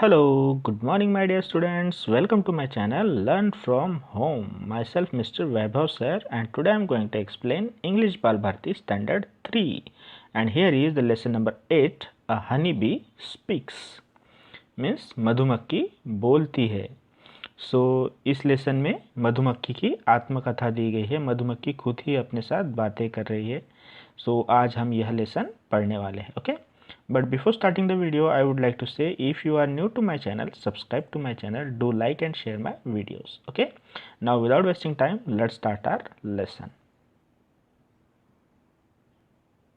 Hello, good morning, my dear students. Welcome to my channel Learn from Home. Myself, Mr. Vaibhav sir, and today I am going to explain English Bal Bharti Standard 3. And here is the lesson number 8. A honeybee speaks. Means मधुमक्खी बोलती है. सो इस lesson में मधुमक्खी की आत्मकथा दी गई है. मधुमक्खी खुद ही अपने साथ बातें कर रही है. सो आज हम यह लेसन पढ़ने वाले हैं. Okay. But before starting the video, I would like to say if you are new to my channel, subscribe to my channel, do like and share my videos. Okay. Now without wasting time, let's start our lesson.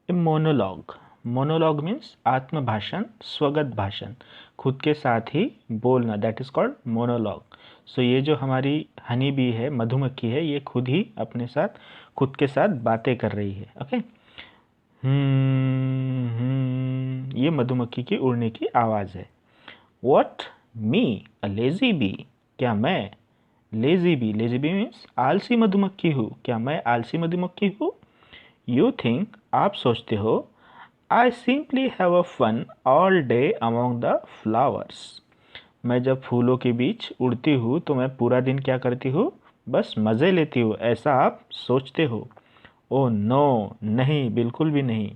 A monologue. Monologue means आत्म भाषण, स्वगत भाषण, खुद के साथ ही बोलना. That is called monologue. So ये जो हमारी हनी बी है, मधुमक्खी है, ये खुद ही अपने साथ खुद के साथ बातें कर रही है. ओके. ये मधुमक्खी की उड़ने की आवाज़ है. What? Me? A lazy bee? क्या मैं lazy bee? Lazy bee means आलसी मधुमक्खी हूँ. क्या मैं आलसी मधुमक्खी हूँ? You think? आप सोचते हो. I simply have a fun all day among the flowers. मैं जब फूलों के बीच उड़ती हूँ तो मैं पूरा दिन क्या करती हूँ? बस मज़े लेती हूँ. ऐसा आप सोचते हो. ओ नो, नहीं, बिल्कुल भी नहीं.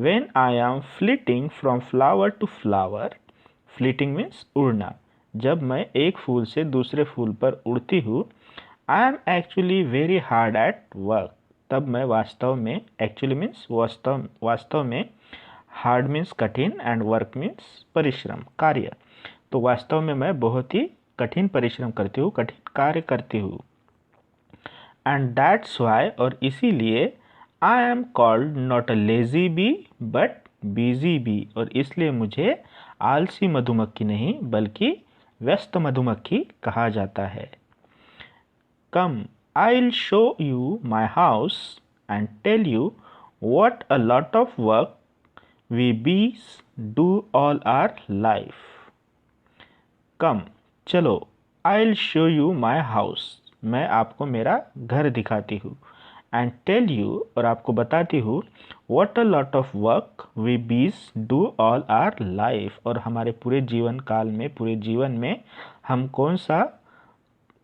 When I am flitting from flower to flower, fleeting means उड़ना. जब मैं एक फूल से दूसरे फूल पर उड़ती हूँ, I am actually very hard at work. तब मैं वास्तव में, एक्चुअली मीन्स वास्तव में, हार्ड मीन्स कठिन एंड वर्क मीन्स परिश्रम, कार्य. तो वास्तव में मैं बहुत ही कठिन परिश्रम करती हूँ, कठिन कार्य करती हूँ. एंड दैट्स वाई, और इसीलिए, I am called not a lazy bee but busy bee. और इसलिए मुझे आलसी मधुमक्खी नहीं बल्कि व्यस्त मधुमक्खी कहा जाता है. Come, I will show you my house and tell you what a lot of work we bees do all our life. कम, चलो. आई will show you my house, मैं आपको मेरा घर दिखाती हूँ. एंड टेल यू, और आपको बताती हूँ, what a lot of work we bees do all our life, और हमारे पूरे जीवन काल में, पूरे जीवन में हम कौन सा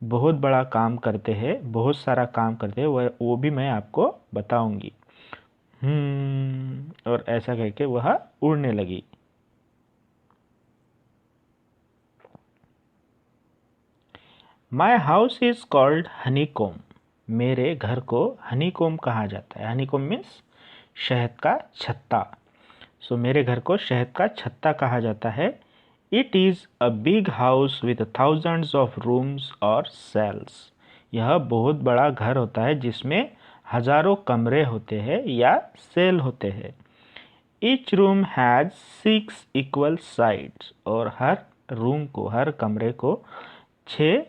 बहुत बड़ा काम करते हैं, बहुत सारा काम करते हैं, वो भी मैं आपको बताऊंगी. और ऐसा करके वह उड़ने लगी. My house is called हनीकोम. मेरे घर को हनीकोम कहा जाता है. हनीकोम मीन्स शहद का छत्ता. सो मेरे घर को शहद का छत्ता कहा जाता है. It is a big house with thousands of rooms और सेल्स. यह बहुत बड़ा घर होता है जिसमें हजारों कमरे होते हैं या सेल होते हैं. Each room has 6 equal sides. और हर रूम को, हर कमरे को 6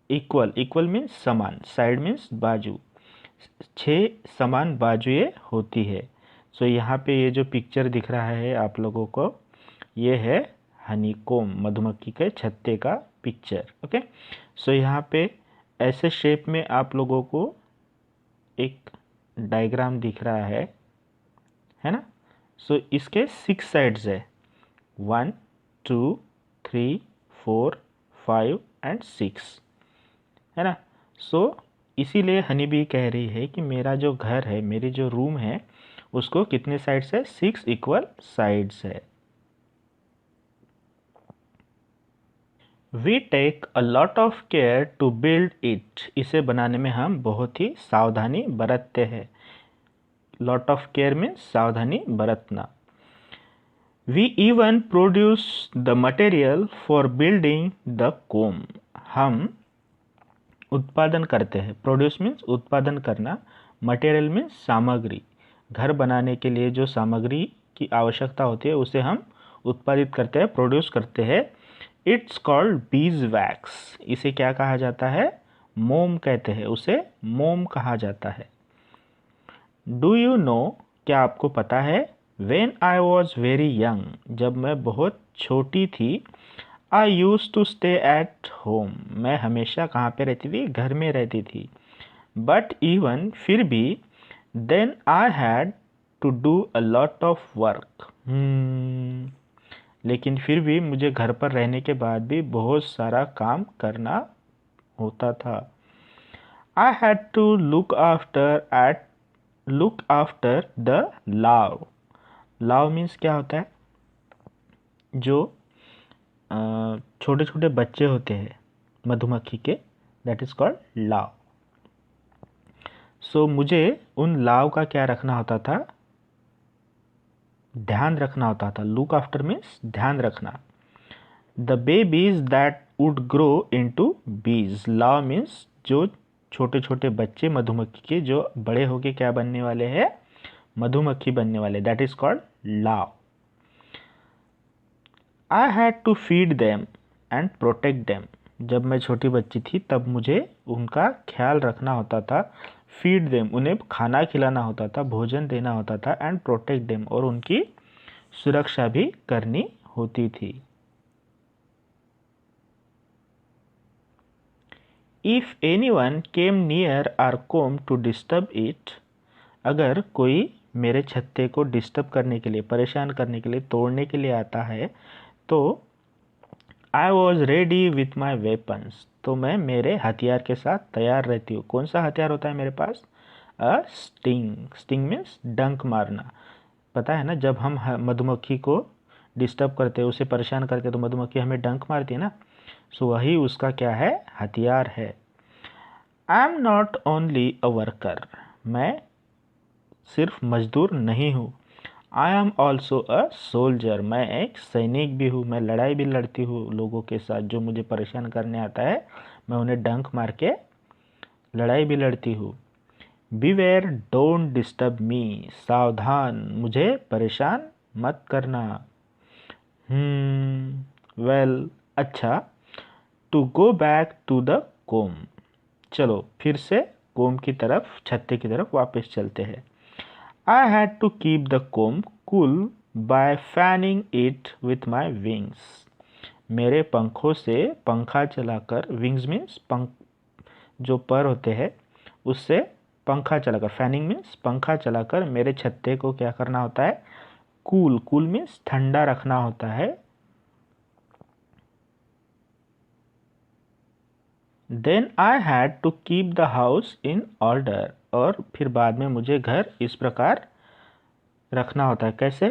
इक्वल मीन्स समान, साइड मीन्स बाजू, 6 समान बाजुएं होती है. सो यहाँ पे ये जो पिक्चर दिख रहा है आप लोगों को, ये है हनीकोम, मधुमक्खी के छत्ते का पिक्चर. ओके. सो यहाँ पे ऐसे शेप में आप लोगों को एक डायग्राम दिख रहा है ना. सो इसके 6 साइड्स है. 1 2 3 4 5 एंड 6 है ना. सो इसीलिए हनी बी कह रही है कि मेरा जो घर है, मेरी जो रूम है, उसको कितने साइड्स है? 6 इक्वल साइड्स है. We take a lot of care to build it. इसे बनाने में हम बहुत ही सावधानी बरतते हैं. लॉट ऑफ केयर मीन्स सावधानी बरतना. We even produce the material for building the comb. हम उत्पादन करते हैं. प्रोड्यूस मीन्स उत्पादन करना, मटेरियल मीन्स सामग्री. घर बनाने के लिए जो सामग्री की आवश्यकता होती है उसे हम उत्पादित करते हैं, प्रोड्यूस करते हैं. It's called bees wax. इसे क्या कहा जाता है? मोम कहते हैं. उसे मोम कहा जाता है. डू यू नो, क्या आपको पता है? When I was very young, जब मैं बहुत छोटी थी, I use to stay at home. मैं हमेशा कहाँ पे रहती थी? घर में रहती थी. बट इवन, फिर भी, then I had to do a lot of work. लेकिन फिर भी मुझे घर पर रहने के बाद भी बहुत सारा काम करना होता था। I had to look after the larve. Larve means क्या होता है? जो छोटे छोटे बच्चे होते हैं मधुमक्खी के, दैट इज कॉल्ड लाव। सो मुझे उन लाव का क्या रखना होता था? ध्यान रखना होता था। लुक आफ्टर मीन्स ध्यान रखना। The babies that would grow into बीज। लाव मीन्स जो छोटे छोटे बच्चे मधुमक्खी के जो बड़े होके क्या बनने वाले हैं? मधुमक्खी बनने वाले, that is called larva. I had to feed them and protect them. जब मैं छोटी बच्ची थी तब मुझे उनका ख्याल रखना होता था। फीड देम, उन्हें खाना खिलाना होता था, भोजन देना होता था। एंड प्रोटेक्ट देम, और उनकी सुरक्षा भी करनी होती थी। If anyone came near our comb to disturb it. अगर कोई मेरे छत्ते को डिस्टर्ब करने के लिए, परेशान करने के लिए, तोड़ने के लिए आता है तो I was ready with my weapons. तो मैं मेरे हथियार के साथ तैयार रहती हूँ। कौन सा हथियार होता है मेरे पास? अ स्टिंग। स्टिंग मीन्स डंक मारना। पता है ना, जब हम मधुमक्खी को डिस्टर्ब करते हैं, उसे परेशान करते हैं, तो मधुमक्खी हमें डंक मारती है ना। सो वही उसका क्या है? हथियार है। I am not only a worker. मैं सिर्फ मजदूर नहीं हूँ। I am also a soldier. मैं एक सैनिक भी हूँ। मैं लड़ाई भी लड़ती हूँ लोगों के साथ। जो मुझे परेशान करने आता है मैं उन्हें डंक मार के लड़ाई भी लड़ती हूँ। Beware don't disturb me. सावधान, मुझे परेशान मत करना। वेल, अच्छा। To go back to the comb. चलो फिर से कोम की तरफ, छत्ते की तरफ वापस चलते हैं। I had to keep the comb cool by fanning it with my wings. मेरे पंखों से पंखा चलाकर, विंग्स मीन्स पंख, जो पर होते हैं उससे पंखा चलाकर, फैनिंग मीन्स पंखा चलाकर मेरे छत्ते को क्या करना होता है? कूल। कूल मीन्स ठंडा रखना होता है। Then I had to keep the house in order. और फिर बाद में मुझे घर इस प्रकार रखना होता है। कैसे?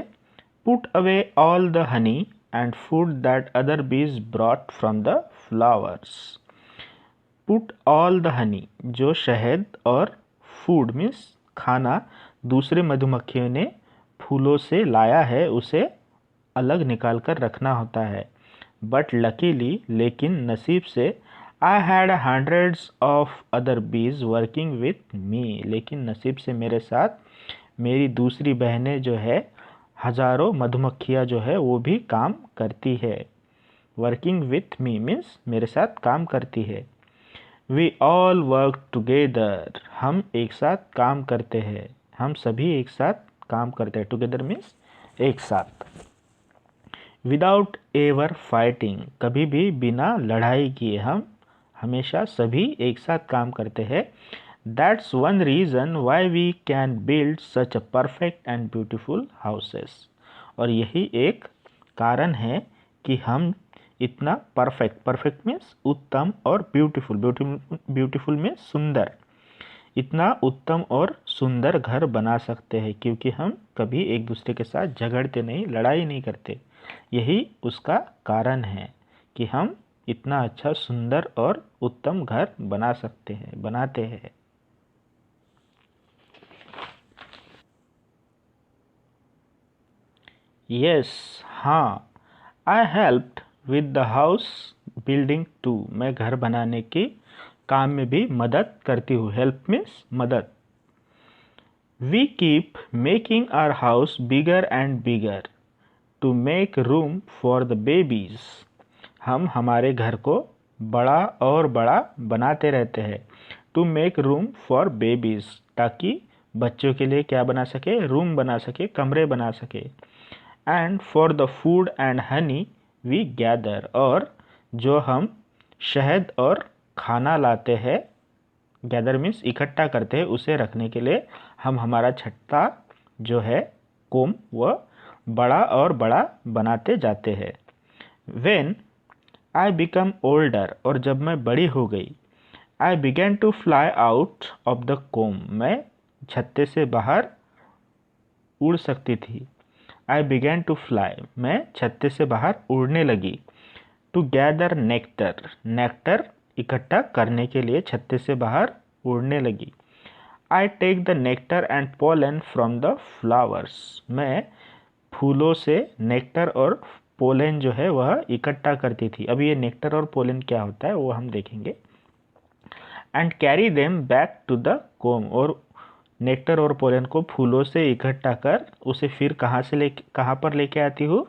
Put away all the honey and food that other bees brought from the flowers. Put all the honey, जो शहद और फूड मीन्स खाना दूसरे मधुमक्खियों ने फूलों से लाया है, उसे अलग निकाल कर रखना होता है। बट लकीली, लेकिन नसीब से, I had hundreds of other बीज वर्किंग विथ मी। लेकिन नसीब से मेरे साथ मेरी दूसरी बहनें जो है, हजारों मधुमक्खियाँ जो है वो भी काम करती है। वर्किंग विथ मी मीन्स मेरे साथ काम करती है। We all work together. हम एक साथ काम करते हैं। हम सभी एक साथ काम करते हैं। टुगेदर मीन्स एक साथ। विदाउट एवर फाइटिंग, कभी भी बिना लड़ाई किए हम हमेशा सभी एक साथ काम करते हैं। That's one reason why we can build such a perfect and beautiful houses. और यही एक कारण है कि हम इतना परफेक्ट, परफेक्ट मीन्स उत्तम, और ब्यूटीफुल, ब्यूटीफुल मीन्स सुंदर, इतना उत्तम और सुंदर घर बना सकते हैं क्योंकि हम कभी एक दूसरे के साथ झगड़ते नहीं, लड़ाई नहीं करते। यही उसका कारण है कि हम इतना अच्छा, सुंदर और उत्तम घर बना सकते हैं, बनाते हैं। यस, हाँ। I helped with the house building too. मैं घर बनाने के काम में भी मदद करती हूँ। हेल्प मीन्स मदद। We keep making our house bigger and bigger to make room for the babies. हम हमारे घर को बड़ा और बड़ा बनाते रहते हैं। To make room for babies, ताकि बच्चों के लिए क्या बना सके? रूम बना सके, कमरे बना सके। And for the food and honey we gather. और जो हम शहद और खाना लाते हैं, गैदर मीन्स इकट्ठा करते हैं, उसे रखने के लिए हम हमारा छत्ता जो है, कोम, वह बड़ा और बड़ा बनाते जाते हैं। When I become older, और जब मैं बड़ी हो गई, I began to fly out of the comb, मैं छत्ते से बाहर उड़ सकती थी। I began to fly, मैं छत्ते से बाहर उड़ने लगी। To gather nectar, नेक्टर इकट्ठा करने के लिए छत्ते से बाहर उड़ने लगी। I take the nectar and pollen from the flowers, मैं फूलों से नेक्टर और पोलन जो है वह इकट्ठा करती थी। अब ये नेक्टर और पोलन क्या होता है वो हम देखेंगे। And carry them back to the comb, और नेक्टर और पोलन को फूलों से इकट्ठा कर उसे फिर कहाँ पर लेके आती हूँ?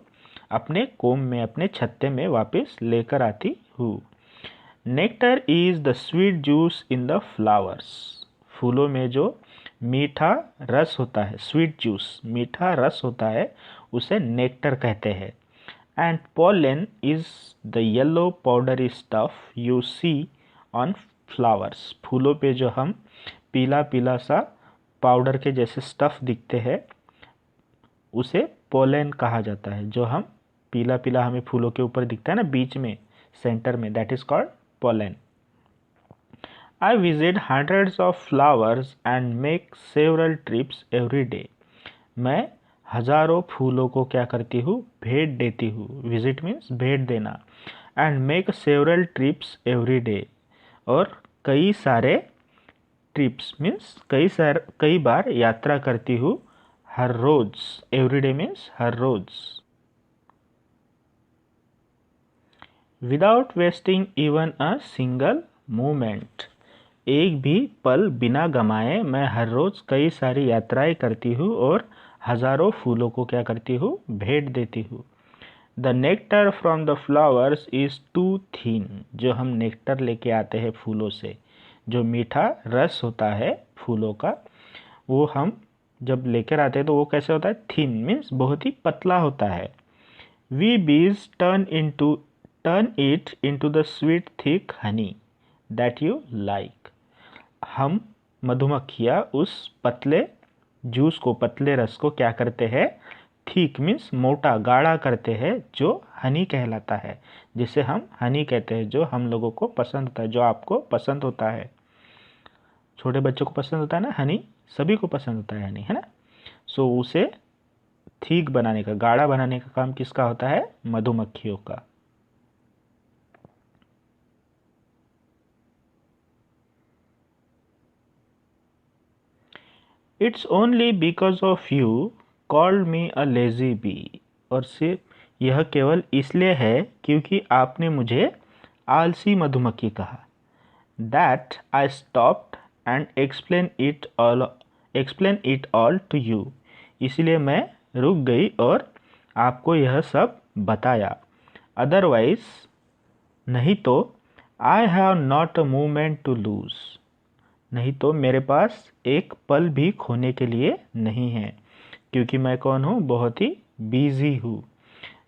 अपने कोम में, अपने छत्ते में वापस लेकर आती हूँ। Nectar is the sweet juice in the flowers, फूलों में जो मीठा रस होता है, स्वीट जूस मीठा रस होता है, उसे नेक्टर कहते हैं। And pollen is the yellow powdery stuff you see on flowers, फूलों पे जो हम पीला पीला सा पाउडर के जैसे स्टफ दिखते हैं उसे पोलन कहा जाता है। जो हम पीला पीला हमें फूलों के ऊपर दिखता है ना, बीच में सेंटर में, that is called pollen. I visit hundreds of flowers and make several trips every day. मैं हजारों फूलों को क्या करती हूँ? भेंट देती हूँ। विजिट मीन्स भेंट देना। And make several trips every day, और कई सारे ट्रिप्स मीन्स कई बार यात्रा करती हूँ हर रोज। एवरी डे मीन्स हर रोज। Without wasting even a single moment, एक भी पल बिना गमाए मैं हर रोज कई सारी यात्राएं करती हूँ और हजारों फूलों को क्या करती हूँ? भेंट देती हूँ। The nectar from the flowers is too thin, जो हम नेक्टर लेके आते हैं फूलों से, जो मीठा रस होता है फूलों का, वो हम जब लेकर आते हैं तो वो कैसे होता है? थिन मीन्स बहुत ही पतला होता है। वी बीज turn it into the sweet thick Honey that you like, हम मधुमक्खियाँ उस पतले जूस को, पतले रस को क्या करते हैं? थिक मीन्स मोटा, गाढ़ा करते हैं, जो हनी कहलाता है, जिसे हम हनी कहते हैं, जो हम लोगों को पसंद होता है, जो आपको पसंद होता है। छोटे बच्चों को पसंद होता है ना हनी, सभी को पसंद होता है हनी, है ना। सो उसे थिक बनाने का, गाढ़ा बनाने का काम किसका होता है? मधुमक्खियों का। It's only because of you called me a lazy bee, और सिर्फ यह केवल इसलिए है क्योंकि आपने मुझे आलसी मधुमक्खी कहा। That I stopped and explain it all to you, इसलिए मैं रुक गई और आपको यह सब बताया। अदरवाइज, नहीं तो, I have not a moment to lose, नहीं तो मेरे पास एक पल भी खोने के लिए नहीं है, क्योंकि मैं कौन हूँ? बहुत ही बिजी हूँ।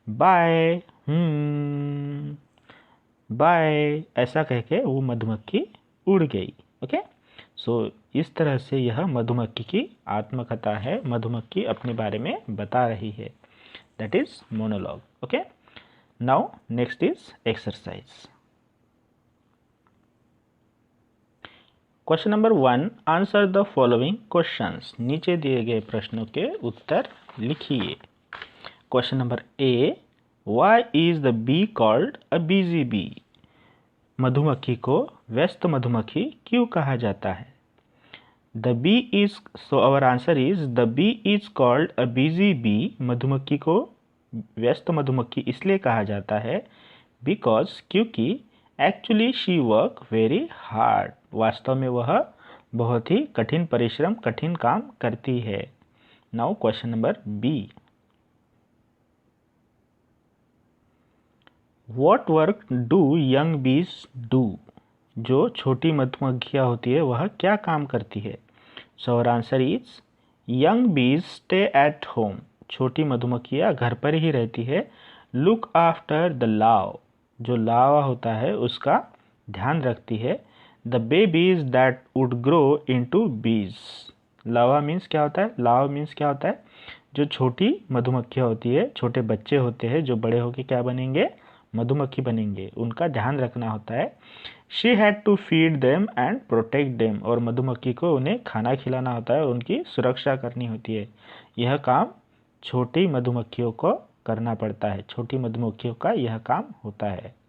बाय, बाय, ऐसा कह के वो मधुमक्खी उड़ गई। ओके, सो इस तरह से यह मधुमक्खी की आत्मकथा है। मधुमक्खी अपने बारे में बता रही है, that is monologue. Okay, now next is exercise. Question number 1, answer the following questions, नीचे दिए गए प्रश्नों के उत्तर लिखिए। Question number A, why is the bee called a busy bee, मधुमक्खी को व्यस्त मधुमक्खी क्यों कहा जाता है? The bee is, so our answer is the bee is called a busy bee, मधुमक्खी को व्यस्त मधुमक्खी इसलिए कहा जाता है बिकॉज, क्योंकि actually she work very hard, वास्तव में वह बहुत ही कठिन परिश्रम, कठिन काम करती है। Now question number B, what work do young bees do, जो छोटी मधुमक्खियाँ होती है वह क्या काम करती है? So our answer is young bees stay at home, छोटी मधुमक्खियाँ घर पर ही रहती है। लुक आफ्टर द लाव, जो लावा होता है उसका ध्यान रखती है। The babies that would grow into बीज, लावा मीन्स क्या होता है? लाव मीन्स क्या होता है? जो छोटी मधुमक्खियाँ होती है, छोटे बच्चे होते हैं जो बड़े होके क्या बनेंगे, मधुमक्खी बनेंगे, उनका ध्यान रखना होता है। She had to feed them and protect them, और मधुमक्खी को उन्हें खाना खिलाना होता है और उनकी सुरक्षा करनी होती है। यह काम छोटी मधुमक्खियों को करना पड़ता है, छोटी मधुमक्खियों का यह काम होता है।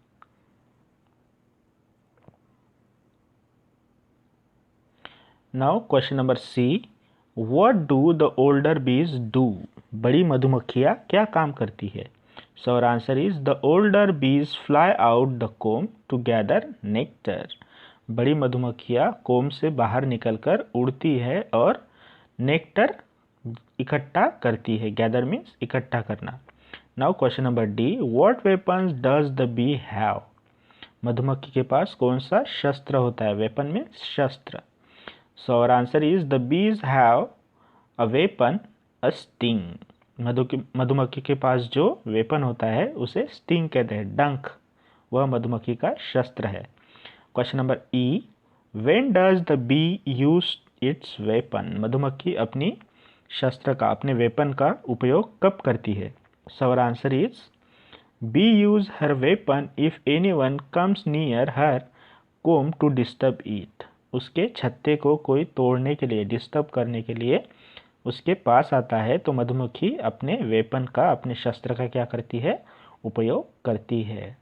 Now question number C, what do the older bees do? बड़ी मधुमक्खियाँ क्या काम करती है? So our answer is the older bees fly out the comb to gather nectar. बड़ी मधुमक्खियाँ कोम से बाहर निकलकर उड़ती है और नेक्टर इकट्ठा करती है। गैदर मीन्स इकट्ठा करना। Now question number D, what weapons does the bee have? मधुमक्खी के पास कौन सा शस्त्र होता है? वेपन मीन्स शस्त्र। So our answer is the bees have a weapon, a sting. मधुमक्खी के पास जो वेपन होता है उसे स्टिंग कहते हैं, डंक, वह मधुमक्खी का शस्त्र है। Question number E, when does the B use it's weapon? मधुमक्खी अपनी शस्त्र का, अपने वेपन का उपयोग कब करती है? So our answer is bee use her weapon if anyone comes near her comb to disturb it. उसके छत्ते को कोई तोड़ने के लिए, डिस्टर्ब करने के लिए उसके पास आता है तो मधुमक्खी अपने वेपन का, अपने शस्त्र का क्या करती है? उपयोग करती है।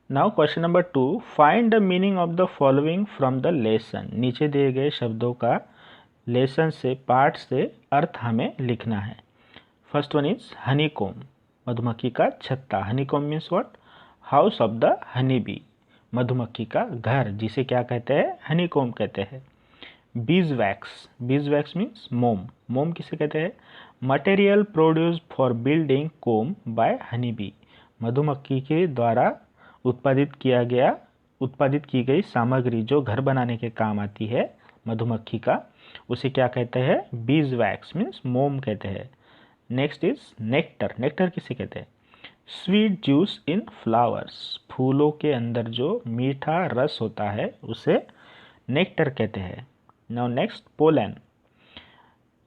Now question number 2, find the meaning of the following from the lesson. नीचे दिए गए शब्दों का लेसन से, पाठ से अर्थ हमें लिखना है। First one is honey comb, मधुमक्खी का छत्ता। Honey comb means what? House of the honey bee, मधुमक्खी का घर, जिसे क्या कहते हैं? हनी कोम कहते हैं। Bees wax, bees wax means मोम, मोम किसे कहते हैं? Material produce for building comb by honey bee, मधुमक्खी के द्वारा उत्पादित की गई सामग्री जो घर बनाने के काम आती है मधुमक्खी का, उसे क्या कहते हैं? बीज वैक्स मीन्स मोम कहते हैं। नेक्स्ट इज नेक्टर, नेक्टर किसे कहते हैं? स्वीट जूस इन फ्लावर्स, फूलों के अंदर जो मीठा रस होता है उसे नेक्टर कहते हैं। Now next, pollen,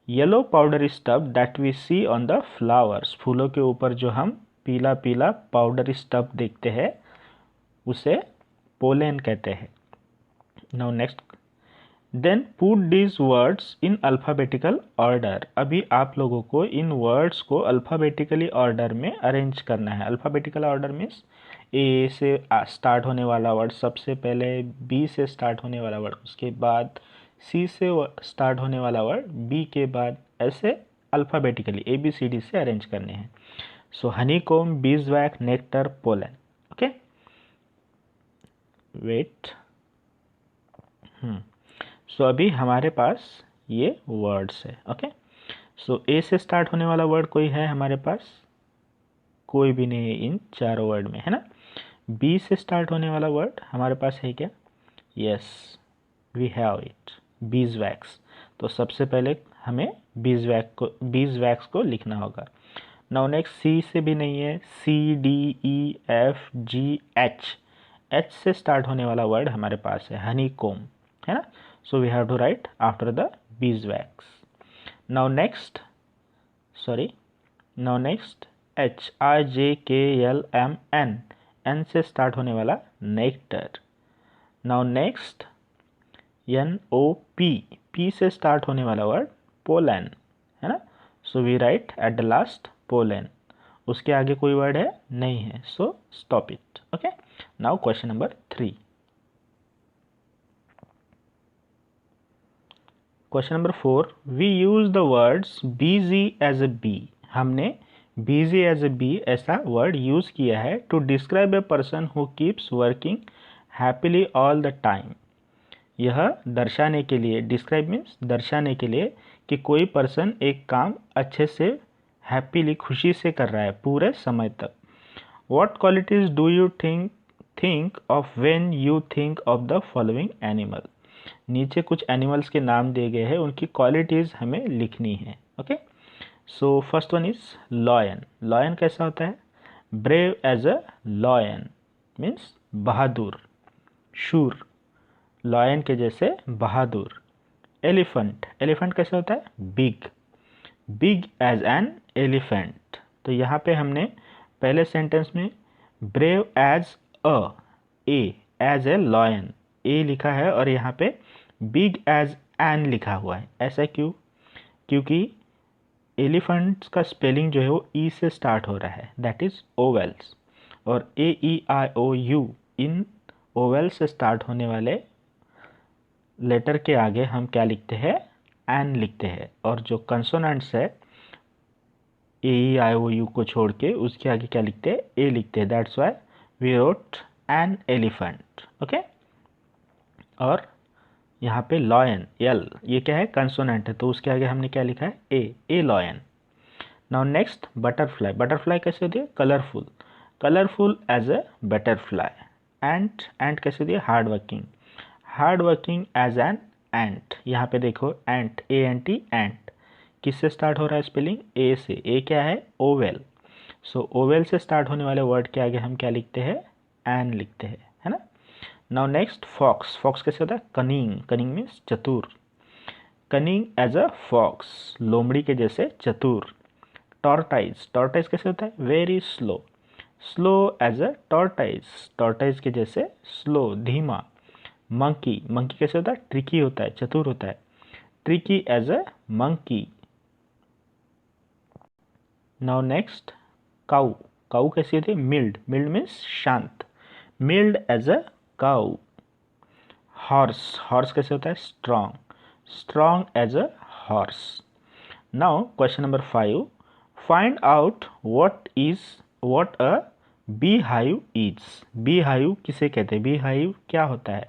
yellow powder stuff that we see on the flowers, फूलों के ऊपर जो हम पीला पीला पाउडर स्टफ देखते हैं उसे पोलन कहते हैं। Now next, then put these words in alphabetical order. अभी आप लोगों को इन वर्ड्स को अल्फ़ाबेटिकली ऑर्डर में अरेंज करना है। अल्फ़ाबेटिकल ऑर्डर मीन्स ए से स्टार्ट होने वाला वर्ड सबसे पहले, बी से स्टार्ट होने वाला वर्ड उसके बाद, सी से स्टार्ट होने वाला वर्ड बी के बाद, ऐसे अल्फ़ाबेटिकली ABCD से अरेंज करने हैं। So honey comb, beeswax, nectar, pollen. Okay, wait. So अभी हमारे पास ये वर्ड्स है। ओके, सो ए से स्टार्ट होने वाला वर्ड कोई है हमारे पास? कोई भी नहीं है इन चारों वर्ड में, है ना। बी से स्टार्ट होने वाला वर्ड हमारे पास है क्या? Yes, we have it, beeswax. तो सबसे पहले हमें बीजवैक्स को लिखना होगा। नाउ नेक्स्ट, सी से भी नहीं है, CDEFGH, एच से स्टार्ट होने वाला वर्ड हमारे पास है हनी कोम, है ना। So we have to write after the beeswax. Now next HIJKLMN, N से स्टार्ट होने वाला nectar. Now next NOP, P से स्टार्ट होने वाला वर्ड पोलन, है ना। So we write at the last pollen. उसके आगे कोई वर्ड है? नहीं है, so stop it. Okay, now question number 3। Question number 4, we use the words busy as a bee. हमने बिजी एज अ बी ऐसा वर्ड यूज किया है to describe a person who keeps working happily all the time. यह दर्शाने के लिए, describe means दर्शाने के लिए, कि कोई पर्सन एक काम अच्छे से, हैप्पीली, खुशी से कर रहा है पूरे समय तक। What qualities do you think of when you think of the following animal. नीचे कुछ एनिमल्स के नाम दिए गए हैं, उनकी क्वालिटीज़ हमें लिखनी है। Okay, so first one is lion. Lion कैसा होता है? Brave as a lion means बहादुर, शूर, लॉयन के जैसे बहादुर। एलिफेंट, एलिफेंट कैसे होता है? Big, big as an elephant. तो यहाँ पे हमने पहले सेंटेंस में brave as a, a as a lion, a लिखा है और यहाँ पे बिग एज एन लिखा हुआ है। ऐसा क्यों? क्योंकि एलिफेंट का स्पेलिंग जो है वो ई से स्टार्ट हो रहा है, दैट इज ओवेल्स, और ए ई आई ओ यू, इन ओवेल से स्टार्ट होने वाले लेटर के आगे हम क्या लिखते हैं? एन लिखते हैं। और जो कंसोनेंट्स है ए ई आई ओ यू को छोड़ के उसके आगे क्या लिखते हैं? ए लिखते हैं। That's why we wrote an elephant. Okay, और यहाँ पे लॉयन, एल, ये क्या है? कंसोनेंट है, तो उसके आगे हमने क्या लिखा है? A lion. Now next butterfly, butterfly कैसे होती है? Colourful, colourful as a butterfly. Ant, ant कैसे होती है? Hard working, hard working as an ant. यहाँ पे देखो एंट, ए एन टी, एंट किससे स्टार्ट हो रहा है स्पेलिंग? ए से। ए क्या है? ओवेल। सो ओवेल से स्टार्ट होने वाले वर्ड के आगे हम क्या लिखते हैं? एन लिखते हैं, है ना। नाउ नेक्स्ट फॉक्स, फॉक्स कैसे होता है? कनिंग, कनिंग मीन्स चतुर, कनिंग एज अ फॉक्स, लोमड़ी के जैसे चतुर। टॉर्टाइज, टॉर्टाइज कैसे होता है? Very slow, slow as a tortoise, tortoise के जैसे स्लो, धीमा। मंकी, मंकी कैसे होता है? ट्रिकी होता है, चतुर होता है, tricky as a monkey. Now next cow, cow कैसी होती है? मिल्ड, मिल्ड मीन्स शांत, mild as a cow. Horse, horse कैसे होता है? Strong, strong as a horse. Now question number 5, find out what a bee hive is. Bee hive किसे कहते हैं? बी हाइव क्या होता है?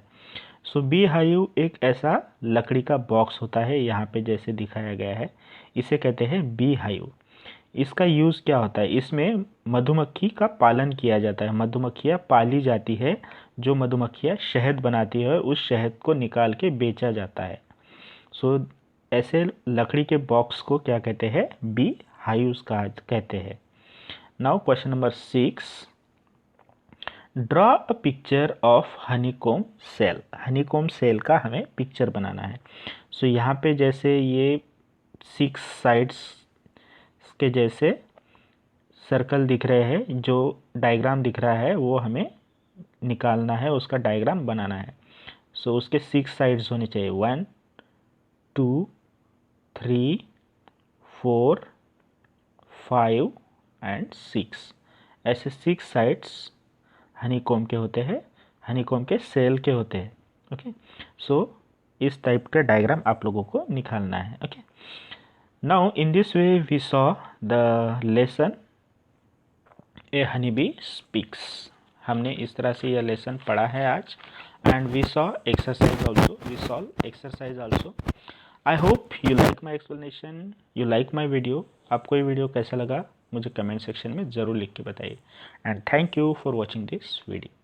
सो बी हाइव एक ऐसा लकड़ी का बॉक्स होता है, यहाँ पे जैसे दिखाया गया है, इसे कहते हैं बी हाइव। इसका यूज़ क्या होता है? इसमें मधुमक्खी का पालन किया जाता है, मधुमक्खियाँ पाली जाती है, जो मधुमक्खियाँ शहद बनाती है उस शहद को निकाल के बेचा जाता है। सो ऐसे लकड़ी के बॉक्स को क्या कहते हैं? बी हाइव्स का कहते हैं। Now question number 6, draw a picture of honeycomb cell. Honeycomb cell का हमें पिक्चर बनाना है। सो यहाँ पे जैसे ये 6 साइड्स के जैसे सर्कल दिख रहे हैं, जो डायग्राम दिख रहा है वो हमें निकालना है, उसका डायग्राम बनाना है। सो उसके 6 साइड्स होने चाहिए, 1 2 3 4 5 एंड 6। ऐसे 6 साइड्स हनीकॉम के होते हैं, हनीकॉम के सेल के होते हैं। ओके, सो इस टाइप का डायग्राम आप लोगों को निकालना है। Okay, now in this way we saw the lesson a honey bee speaks. हमने इस तरह से यह लेसन पढ़ा है आज, and we saw exercise also, we solve exercise also. I hope you like my explanation, you like my video. आपको ये वीडियो कैसा लगा मुझे कमेंट सेक्शन में ज़रूर लिख के बताइए, and thank you for watching this video.